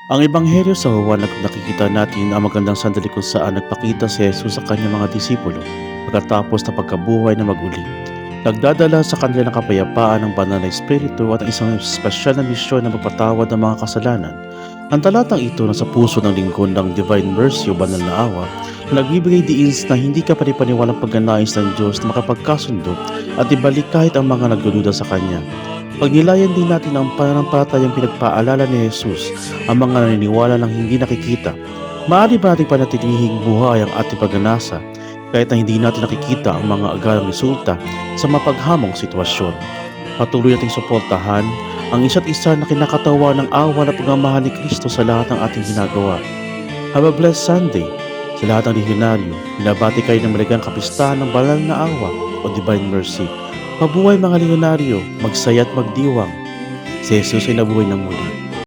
Ang Ebanghelyo sa Juan nakikita natin ang magandang sandali kung saan nagpakita si Jesus sa kanyang mga disipulo pagkatapos na pagkabuhay na maguli. Nagdadala sa kanila ng kapayapaan ng banal na espiritu at ang isang espesyal na misyon na magpatawad ng mga kasalanan. Ang talatang ito nasa puso ng lingkod ng Divine Mercy o banal na awa na nagbibigay diin na hindi ka panipaniwalang pagnanais ng Diyos na makapagkasundo at ibalik kahit ang mga nagdududa sa Kanya. Pagnilayan din natin ang pananampalatayang pinagpaalala ni Jesus ang mga naniniwala ng hindi nakikita. Maaari ba nating panatilihing buhay ang ating pagnanasa kahit na hindi natin nakikita ang mga agarang resulta sa mapaghamong sitwasyon? Patuloy nating suportahan ang isa't isa na kinakatawa ng awa na pagmamahal ni Kristo sa lahat ng ating ginagawa. Have a blessed Sunday! Sa lahat ng lehilyonaryo, binabati kayo ng maligang kapistahan ng banal na awa o Divine Mercy. Mabuhay mga lehilyonaryo, magsaya at magdiwang. Si Jesus ay nabuhay ng muli.